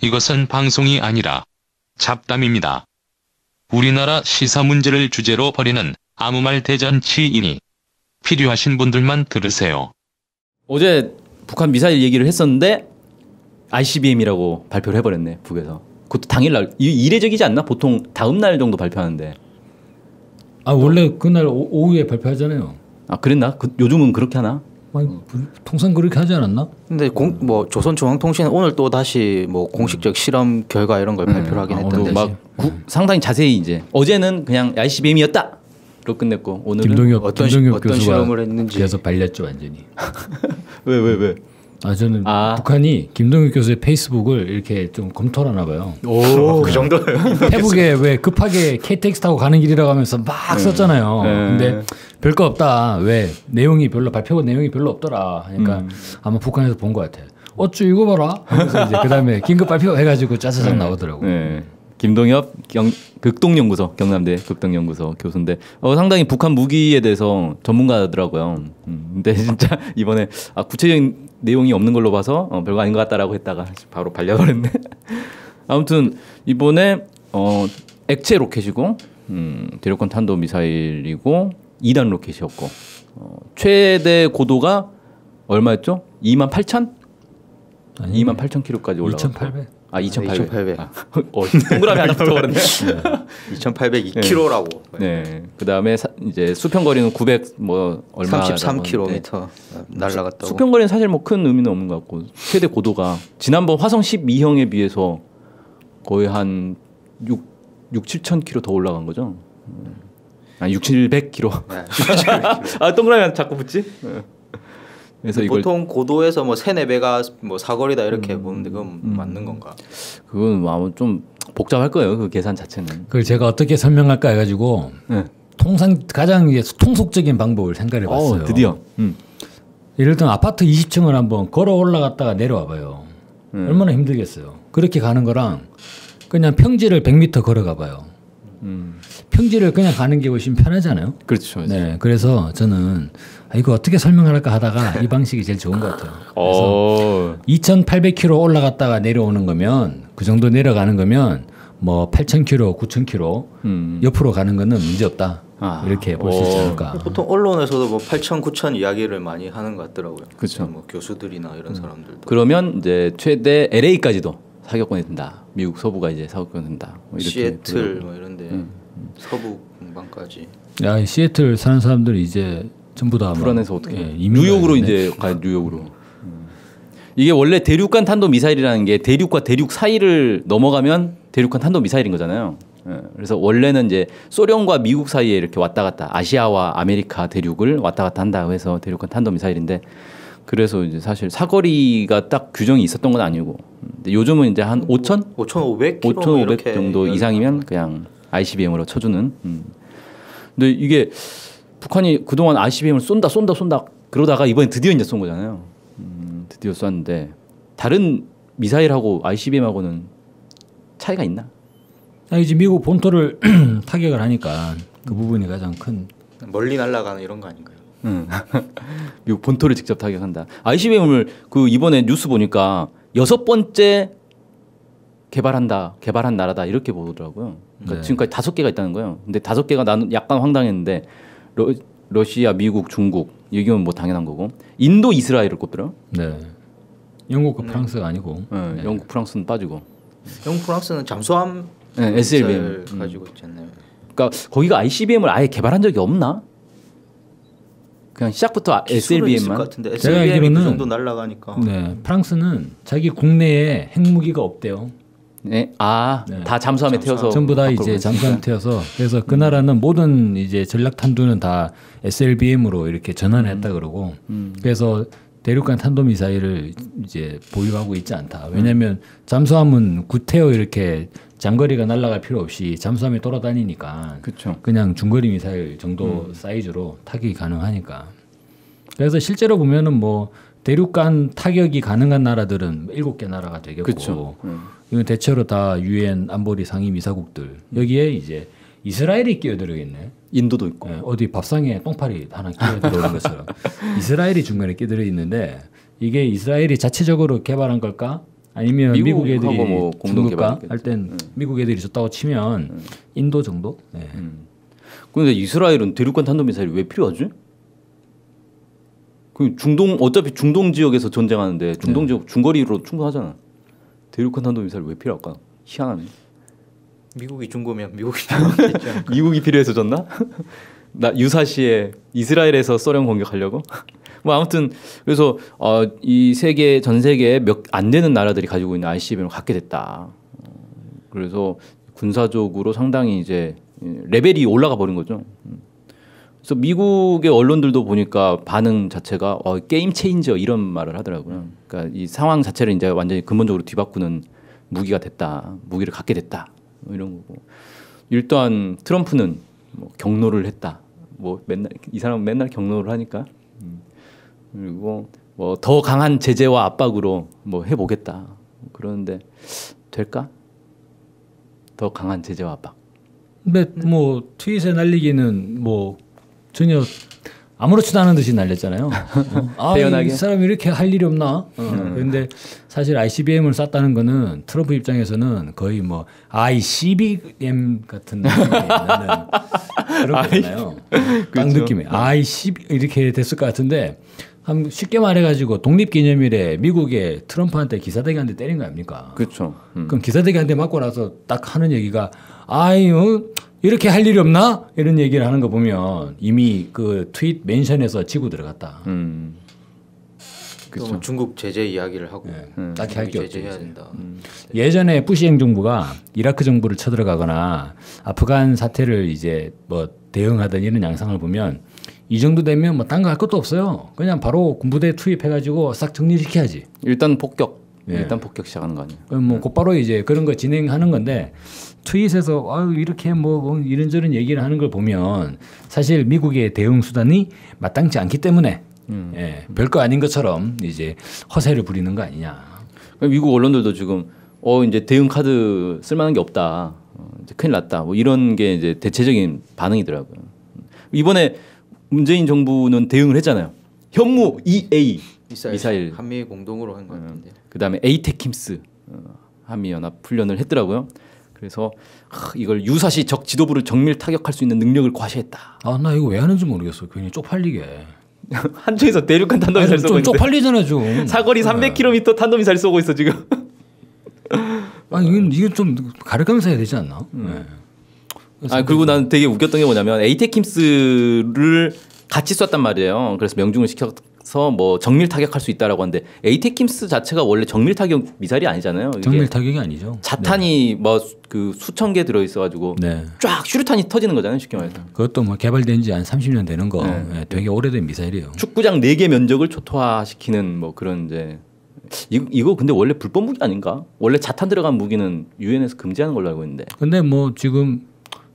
이것은 방송이 아니라 잡담입니다. 우리나라 시사 문제를 주제로 벌이는 아무 말 대잔치이니 필요하신 분들만 들으세요. 어제 북한 미사일 얘기를 했었는데 ICBM이라고 발표를 해버렸네, 북에서. 그것도 당일날. 이례적이지 않나? 보통 다음날 정도 발표하는데. 아, 원래 그날 오후에 발표하잖아요. 아, 그랬나? 요즘은 그렇게 하나? 아니, 통상 그렇게 하지 않았나? 근데 뭐 조선중앙통신은 오늘 또 다시 뭐 공식적 실험 결과 이런 걸 발표를 하긴 했던데 막 상당히 자세히 이제 어제는 그냥 ICBM이었다. 로 끝냈고 오늘은 김동엽 어떤 교수가 실험을 했는지 계속 발렸죠, 완전히. 왜? 아, 저는 북한이 김동엽 교수의 페이스북을 이렇게 좀 검토를 하나 봐요. 오, 그 정도예요. 태북에 왜 급하게 KTX 타고 가는 길이라고 하면서 막 썼잖아요. 근데 별거 없다. 왜 발표 내용이 별로 없더라. 그러니까 아마 북한에서 본 것 같아요. 어쭈 이거 봐라. 하면서 이제 그다음에 긴급 발표 해가지고 짜자작 나오더라고. 김동엽 극동연구소 경남대 극동연구소 교수인데 상당히 북한 무기에 대해서 전문가더라고요. 근데 진짜 이번에 구체적인 내용이 없는 걸로 봐서 별거 아닌 것 같다라고 했다가 바로 발려버렸네. 아무튼 이번에 액체 로켓이고 대륙간 탄도 미사일이고 2단 로켓이었고 최대 고도가 얼마였죠? 28,000? 28,000km까지 올라갔고 2,800. 2,800. 동그라미 하나 붙어버렸네. 2,802km라고. 네. 그 다음에 이제 수평거리는 900 얼마 33km 날라갔다고. 수평거리는 사실 뭐 큰 의미는 없는 것 같고 최대 고도가 지난번 화성 12형에 비해서 거의 한 7,000km 더 올라간 거죠. 700km. 아, 동그라미 하나 자꾸 붙지? 그래서 보통 고도에서 뭐 3-4배가 뭐 사거리다 이렇게 보는데 그건 맞는 건가? 그건 아마 좀 복잡할 거예요. 그 계산 자체는. 그걸 제가 어떻게 설명할까 해가지고 통상 가장 통속적인 방법을 생각해봤어요. 드디어. 예를 들면 아파트 20층을 한번 걸어 올라갔다가 내려와봐요. 얼마나 힘들겠어요. 그렇게 가는 거랑 그냥 평지를 100m 걸어가봐요. 평지를 그냥 가는 게 훨씬 편하잖아요. 그렇죠. 네, 그래서 저는 이거 어떻게 설명할까 하다가 이 방식이 제일 좋은 것 같아요. 그래서 2,800km 올라갔다가 내려오는 거면 그 정도 내려가는 거면 뭐 8,000km, 9,000km 옆으로 가는 거는 문제 없다. 이렇게 볼 수 있지 않을까. 보통 언론에서도 뭐 8,000, 9,000 이야기를 많이 하는 것 같더라고요. 그렇죠. 뭐 교수들이나 이런 사람들도. 그러면 이제 최대 LA까지도 사격권이 된다. 미국 서부가 이제 사격권이 된다. 뭐 시애틀 뭐 이런데 서부 공방까지. 야, 시애틀 사는 사람들이 이제 전부 다 불안해서 어떻게? 뉴욕으로 이제 가요. 뉴욕으로. 이게 원래 대륙간 탄도 미사일이라는 게 대륙과 대륙 사이를 넘어가면 대륙간 탄도 미사일인 거잖아요. 그래서 원래는 이제 소련과 미국 사이에 이렇게 왔다 갔다 아시아와 아메리카 대륙을 왔다 갔다 한다고 해서 대륙간 탄도 미사일인데 그래서 이제 사실 사거리가 딱 규정이 있었던 건 아니고 근데 요즘은 이제 한 5,500 정도 이상이면 그냥 ICBM으로 쳐주는. 근데 이게 북한이 그동안 ICBM을 쏜다 그러다가 이번에 드디어 이제 쏜 거잖아요. 드디어 쐈는데 다른 미사일하고 ICBM하고는 차이가 있나? 이제 미국 본토를 타격을 하니까 그 부분이 가장 큰. 멀리 날아가는 이런 거 아닌가요? 미국 본토를 직접 타격한다. ICBM을 그 이번에 뉴스 보니까 6번째 개발한 나라다 이렇게 보더라고요. 그러니까 지금까지 5개가 있다는 거예요. 근데 5개가 나는 약간 황당했는데 러시아, 미국, 중국 이건 뭐 당연한 거고 인도, 이스라엘을 꼽더라고요. 네. 영국과 프랑스가 아니고. 네. 영국, 프랑스는 빠지고. 영국, 프랑스는 잠수함 SLBM 가지고 있잖아요. 그러니까 거기가 ICBM을 아예 개발한 적이 없나? 그냥 시작부터 SLBM만. 같은데 SLBM이 그 정도 날아가니까. 네, 프랑스는 자기 국내에 핵무기가 없대요. 네, 다 잠수함에 태워서 전부 다 이제 잠수함 태워서 그래서 그 나라는 모든 이제 전략 탄두는 다 SLBM으로 이렇게 전환했다 그러고 그래서 대륙간 탄도 미사일을 이제 보유하고 있지 않다. 왜냐하면 잠수함은 구태여 이렇게 장거리가 날아갈 필요 없이 잠수함이 돌아다니니까 그쵸. 그냥 중거리 미사일 정도 사이즈로 타격이 가능하니까. 그래서 실제로 보면은 뭐 대륙간 타격이 가능한 나라들은 7개 나라가 되겠고 이건 대체로 다 유엔 안보리 상임이사국들 여기에 이제 이스라엘이 끼어들어 있네. 인도도 있고. 네, 어디 밥상에 똥파리 하나 끼어들어오는 것처럼 이스라엘이 중간에 끼어들어 있는데 이게 이스라엘이 자체적으로 개발한 걸까? 아니면 미국 애들이 뭐 공동 중국과 개발했겠지. 할 땐 미국 애들이 줬다고 치면 인도 정도? 네. 그런데 이스라엘은 대륙간 탄도미사일이 왜 필요하지? 그 중동 어차피 중동 지역에서 전쟁하는데 중동 지역 중거리로 충분하잖아. 대륙간 탄도미사일 왜 필요할까? 희한하네. 미국이 준 거면 미국이 필요하겠지 않을까? 미국이 필요해서 줬나? 나 유사시에 이스라엘에서 소련 공격하려고? 뭐 아무튼 그래서 이 세계 전 세계에 몇 안 되는 나라들이 가지고 있는 ICBM을 갖게 됐다. 그래서 군사적으로 상당히 이제 레벨이 올라가 버린 거죠. 그래서 미국의 언론들도 보니까 반응 자체가 게임 체인저 이런 말을 하더라고요. 그러니까 이 상황 자체를 이제 완전히 근본적으로 뒤바꾸는 무기가 됐다. 무기를 갖게 됐다. 뭐 이런 거고. 일단 트럼프는 뭐 경로를 했다. 뭐 맨날 이 사람은 맨날 경로를 하니까. 그리고 뭐 더 강한 제재와 압박으로 뭐 해보겠다. 그러는데 될까? 더 강한 제재와 압박. 근데 뭐 트윗에 날리기는 뭐 전혀 아무렇지도 않은 듯이 날렸잖아요. 태연하게. 이 사람이 이렇게 할 일이 없나? 그런데 사실 ICBM을 쐈다는 거는 트럼프 입장에서는 거의 뭐 ICBM 같은 느낌이 나는 그런 거잖아요. 딱 그렇죠. 느낌이 ICB 이렇게 됐을 것 같은데 쉽게 말해가지고 독립기념일에 미국에 트럼프한테 기사대기 한 대 때린 거 아닙니까? 그렇죠. 그럼 기사대기 한 대 맞고 나서 딱 하는 얘기가 이렇게 할 일이 없나? 이런 얘기를 하는 거 보면 이미 그 트윗 멘션에서 지고 들어갔다. 또 뭐 중국 제재 이야기를 하고 딱히 할 게 없죠. 제재해야 이제. 된다. 예전에 부시 행정부가 이라크 정부를 쳐들어가거나 아프간 사태를 이제 뭐 대응하던 이런 양상을 보면 이 정도 되면 뭐 딴 거 할 것도 없어요. 그냥 바로 군부대 투입해가지고 싹 정리시켜야지. 일단 폭격. 예. 일단 폭격 시작하는 거 아니에요? 그럼 뭐 곧바로 이제 그런 거 진행하는 건데 트윗에서 이렇게 뭐 이런저런 얘기를 하는 걸 보면 사실 미국의 대응 수단이 마땅치 않기 때문에 예, 별거 아닌 것처럼 이제 허세를 부리는 거 아니냐. 미국 언론들도 지금 이제 대응 카드 쓸만한 게 없다. 이제 큰일 났다. 뭐 이런 게 이제 대체적인 반응이더라고요. 이번에 문재인 정부는 대응을 했잖아요. 현무 EA 미사일. 한미 공동으로 한 것 같은데. 그다음에 에이테킴스 한미 연합 훈련을 했더라고요. 그래서 이걸 유사시 적 지도부를 정밀 타격할 수 있는 능력을 과시했다. 나 이거 왜 하는지 모르겠어. 괜히 쪽팔리게. 한쪽에서 대륙간 탄도미사일 쏘고 좀 있는데 쪽팔리잖아 좀. 사거리 300km 탄도미사일 쏘고 있어 지금. 이건 좀 가르치면서 해야 되지 않나? 네. 그리고 난 되게 웃겼던 게 뭐냐면 에이테킴스를 같이 쐈단 말이에요. 그래서 명중을 시켜서 뭐 정밀 타격할 수 있다라고 하는데 에이테킴스 자체가 원래 정밀 타격 미사일이 아니잖아요. 이게 정밀 타격이 아니죠. 자탄이 뭐 그 수천 개 들어 있어가지고 네. 쫙 슈루탄이 터지는 거잖아요. 쉽게 말해서. 그것도 뭐 개발된 지 한 30년 되는 거. 네. 네, 되게 오래된 미사일이에요. 축구장 4개 면적을 초토화시키는 뭐 그런 이제 이거 근데 원래 불법 무기 아닌가? 원래 자탄 들어간 무기는 유엔에서 금지하는 걸로 알고 있는데. 근데 뭐 지금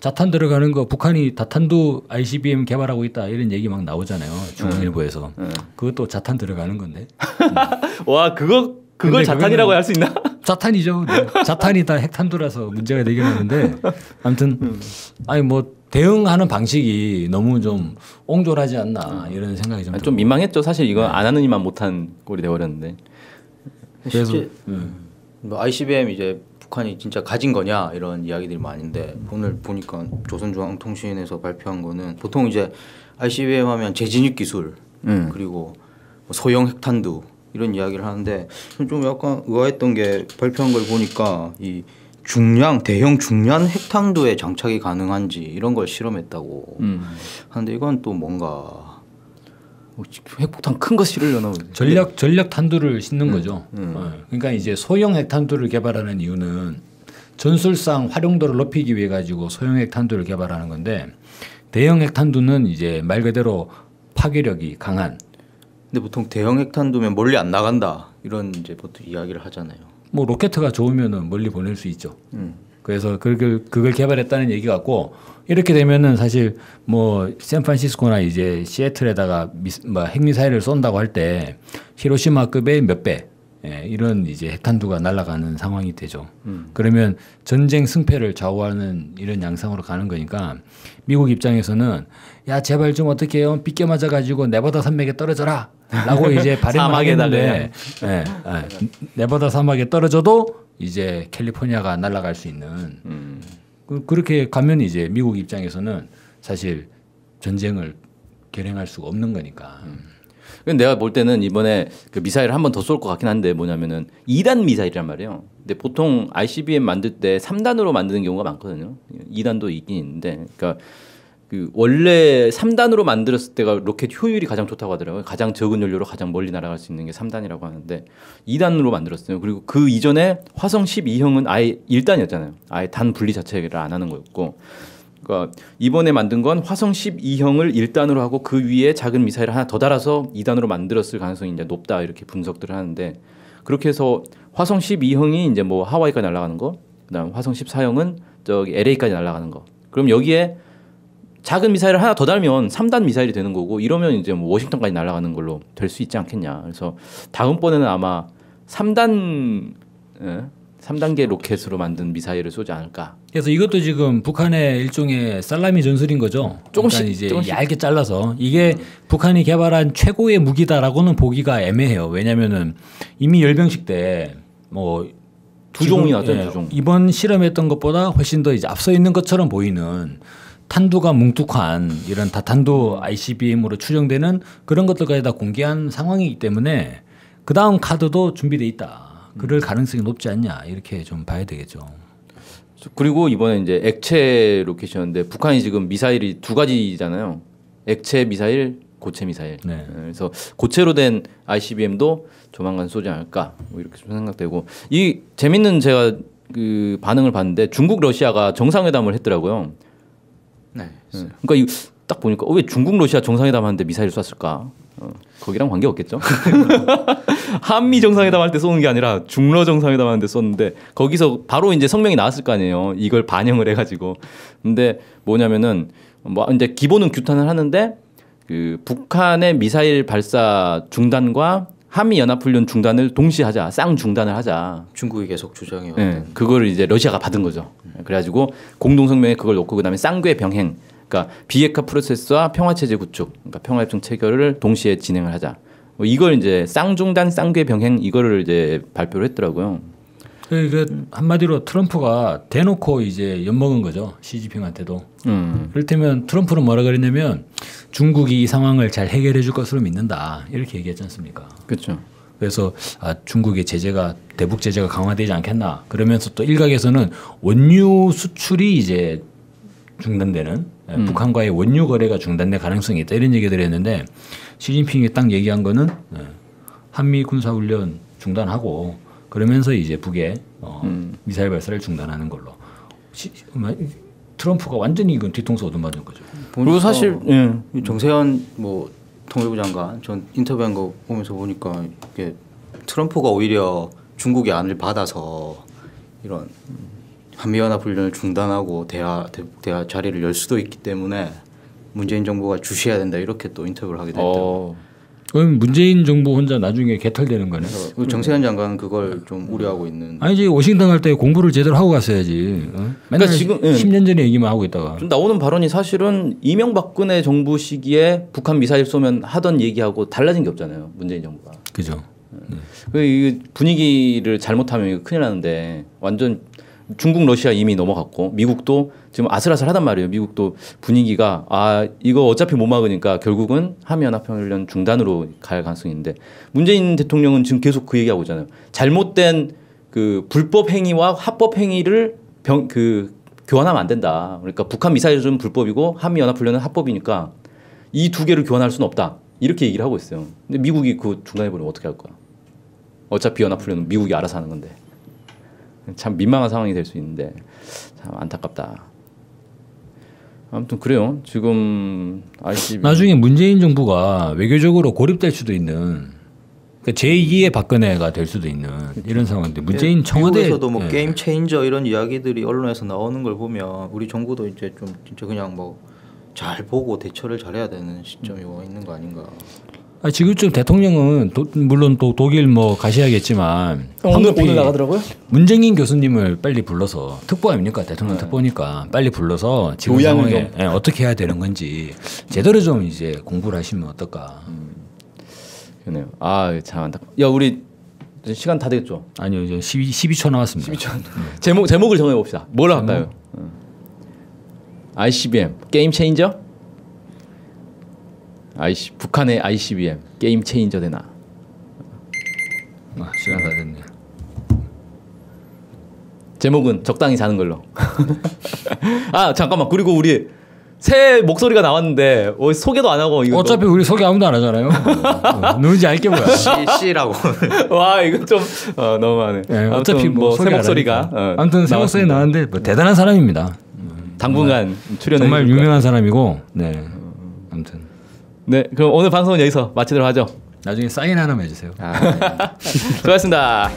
자탄 들어가는 거 북한이 다탄도 ICBM 개발하고 있다 이런 얘기 막 나오잖아요. 중앙일보에서. 그것도 자탄 들어가는 건데. 와 그걸 근데 자탄이라고 할 수 있나? 자탄이죠. 네. 자탄이 다 핵탄두라서 문제가 되긴 하는데 아무튼 뭐 대응하는 방식이 너무 좀 옹졸하지 않나 이런 생각이 좀 민망했죠. 사실 이거 안 하는 이만 못한 꼴이 돼버렸는데. 그래서 뭐 ICBM 이제 북한이 진짜 가진 거냐 이런 이야기들이 많은데 오늘 보니까 조선중앙통신에서 발표한 거는 보통 이제 ICBM 하면 재진입 기술 그리고 뭐 소형 핵탄두 이런 이야기를 하는데 좀 약간 의아했던 게 발표한 걸 보니까 이 대형 중량 핵탄두에 장착이 가능한지 이런 걸 실험했다고 하는데 이건 또 뭔가 핵폭탄 큰 거 실으려나 전략 탄두를 싣는 거죠. 그러니까 이제 소형 핵탄두를 개발하는 이유는 전술상 활용도를 높이기 위해 가지고 소형 핵탄두를 개발하는 건데 대형 핵탄두는 이제 말 그대로 파괴력이 강한. 근데 보통 대형 핵탄두면 멀리 안 나간다 이런 이제 보통 이야기를 하잖아요. 뭐 로켓가 좋으면은 멀리 보낼 수 있죠. 그래서 그걸 개발했다는 얘기 같고 이렇게 되면은 사실 뭐 샌프란시스코나 이제 시애틀에다가 뭐 핵미사일을 쏜다고 할 때 히로시마급의 몇 배, 이런 이제 핵탄두가 날아가는 상황이 되죠. 그러면 전쟁 승패를 좌우하는 이런 양상으로 가는 거니까 미국 입장에서는 야 제발 좀 어떻게 해요? 빗겨 맞아 가지고 네바다 산맥에 떨어져라라고 이제 바람을 하겠는데 네바다 사막에 떨어져도 이제 캘리포니아가 날아갈 수 있는 그렇게 가면 이제 미국 입장에서는 사실 전쟁을 결행할 수가 없는 거니까. 내가 볼 때는 이번에 그 미사일을 한 번 더 쏠 것 같긴 한데 뭐냐면은 2단 미사일이란 말이에요. 근데 보통 ICBM 만들 때 3단으로 만드는 경우가 많거든요. 2단도 있긴 있는데, 그러니까 그 원래 3단으로 만들었을 때가 로켓 효율이 가장 좋다고 하더라고요. 가장 적은 연료로 가장 멀리 날아갈 수 있는 게 3단이라고 하는데 2단으로 만들었어요. 그리고 그 이전에 화성 12형은 아예 1단이었잖아요. 아예 단 분리 자체를 안 하는 거였고. 그러니까 이번에 만든 건 화성 12형을 1단으로 하고 그 위에 작은 미사일을 하나 더 달아서 2단으로 만들었을 가능성이 이제 높다 이렇게 분석들을 하는데 그렇게 해서 화성 12형이 이제 뭐 하와이까지 날아가는 거, 그다음 화성 14형은 저기 LA까지 날아가는 거. 그럼 여기에 작은 미사일을 하나 더 달면 3단 미사일이 되는 거고 이러면 이제 뭐 워싱턴까지 날아가는 걸로 될 수 있지 않겠냐. 그래서 다음번에는 아마 3단계 로켓으로 만든 미사일을 쏘지 않을까. 그래서 이것도 지금 북한의 일종의 살라미 전술인 거죠. 조금씩 이제 얇게 잘라서 이게 북한이 개발한 최고의 무기다라고는 보기가 애매해요. 왜냐하면은 이미 열병식 때 뭐 두 종이 나왔죠. 두 종. 이번 실험했던 것보다 훨씬 더 이제 앞서 있는 것처럼 보이는 탄두가 뭉툭한 이런 다탄두 ICBM으로 추정되는 그런 것들까지 다 공개한 상황이기 때문에 그 다음 카드도 준비돼 있다. 그럴 가능성이 높지 않냐 이렇게 좀 봐야 되겠죠. 그리고 이번에 이제 액체 로켓이었는데 북한이 지금 미사일이 두 가지잖아요. 액체 미사일, 고체 미사일. 네. 그래서 고체로 된 ICBM도 조만간 쏘지 않을까 뭐 이렇게 좀 생각되고 이 재밌는 제가 그 반응을 봤는데 중국 러시아가 정상회담을 했더라고요. 네. 그러니까 이 딱 보니까 왜 중국 러시아 정상회담 하는데 미사일을 쐈을까? 거기랑 관계 없겠죠. 한미 정상회담 할 때 쏘는 게 아니라 중러 정상회담 하는데 쏘는데 거기서 바로 이제 성명이 나왔을 거 아니에요. 이걸 반영을 해가지고. 근데 뭐냐면은 뭐 이제 기본은 규탄을 하는데 그 북한의 미사일 발사 중단과 한미 연합훈련 중단을 동시에 하자, 쌍 중단을 하자. 중국이 계속 주장해 왔던. 네, 그걸 이제 러시아가 받은 거죠. 그래가지고 공동성명에 그걸 놓고 그다음에 쌍궤 병행. 그러니까 비핵화 프로세스와 평화체제 구축, 그러니까 평화협정 체결을 동시에 진행을 하자. 뭐 이걸 이제 쌍중단, 쌍궤 병행 이거를 이제 발표를 했더라고요. 그러니까 한마디로 트럼프가 대놓고 이제 엿먹은 거죠. 시진핑한테도. 그렇다면 트럼프는 뭐라 그랬냐면 중국이 이 상황을 잘 해결해 줄 것으로 믿는다 이렇게 얘기했지 않습니까? 그렇죠. 그래서 중국의 제재가 대북 제재가 강화되지 않겠나. 그러면서 또 일각에서는 원유 수출이 이제 중단되는 북한과의 원유 거래가 중단될 가능성이 있다 이런 얘기들을 했는데 시진핑이 딱 얘기한 거는 한미 군사훈련 중단하고 그러면서 이제 북의 미사일 발사를 중단하는 걸로 트럼프가 완전히 이건 뒤통수 얻어맞은 거죠. 그리고 사실 정세현 뭐 통일부 장관 전 인터뷰한 거 보면서 보니까 이게 트럼프가 오히려 중국의 안을 받아서 이런 한미연합훈련을 중단하고 대화 자리를 열 수도 있기 때문에 문재인 정부가 주시해야 된다 이렇게 또 인터뷰를 하게 됐죠. 그럼 문재인 정부 혼자 나중에 개털되는 거네. 정세현 장관은 그걸 좀 우려하고 있는. 아니지 워싱턴 갈 때 공부를 제대로 하고 갔어야지. 맨날 그러니까 지금 10년 전에 얘기만 하고 있다가. 좀 나오는 발언이 사실은 이명박근혜 정부 시기에 북한 미사일 쏘면 하던 얘기하고 달라진 게 없잖아요. 문재인 정부가. 그죠. 이 분위기를 잘못하면 이거 큰일 나는데 완전 중국 러시아 이미 넘어갔고 미국도 지금 아슬아슬하단 말이에요. 미국도 분위기가 이거 어차피 못 막으니까 결국은 한미연합훈련 중단으로 갈 가능성이 있는데 문재인 대통령은 지금 계속 그 얘기하고 있잖아요. 잘못된 그 불법 행위와 합법 행위를 교환하면 안 된다. 그러니까 북한 미사일은 불법이고 한미연합훈련은 합법이니까 이 두 개를 교환할 수는 없다. 이렇게 얘기를 하고 있어요. 근데 미국이 그 중단해버리면 어떻게 할 거야? 어차피 연합훈련은 미국이 알아서 하는 건데. 참 민망한 상황이 될 수 있는데 참 안타깝다. 아무튼 그래요. 지금 나중에 문재인 정부가 외교적으로 고립될 수도 있는 그러니까 제2의 박근혜가 될 수도 있는 이런 상황인데 문재인 청와대 미국에서도 뭐 게임 체인저 이런 이야기들이 언론에서 나오는 걸 보면 우리 정부도 이제 좀 진짜 그냥 뭐 잘 보고 대처를 잘해야 되는 시점이 와 있는 거 아닌가. 지금쯤 대통령은 물론 또 독일 뭐 가셔야겠지만 오늘 나가더라고요. 문정인 교수님을 빨리 불러서 특보 아닙니까? 대통령 특보니까 빨리 불러서 지금 요양을 상황에 어떻게 해야 되는 건지 제대로 좀 이제 공부를 하시면 어떨까. 그러네요. 참 안타. 야 우리 시간 다 되겠죠? 아니요 이제 12초 남았습니다. 12초. 제목을 정해봅시다. 뭐로 할까요? ICBM 게임 체인저? 북한의 ICBM 게임 체인저 되나? 시간 다 됐네. 제목은 적당히 자는 걸로. 잠깐만. 그리고 우리 새 목소리가 나왔는데 소개도 안 하고 이거 어차피 우리 소개 아무도 안 하잖아요. 누군지 알게 뭐야. C라고. 와 이거 좀 너무하네. 네, 어차피 뭐 새 목소리가 아무튼 새 목소리 나왔는데 뭐 대단한 사람입니다. 당분간 출연해 정말 유명한 사람이고 네. 아무튼 네 그럼 오늘 방송은 여기서 마치도록 하죠. 나중에 사인 하나만 해주세요. 수고하셨습니다.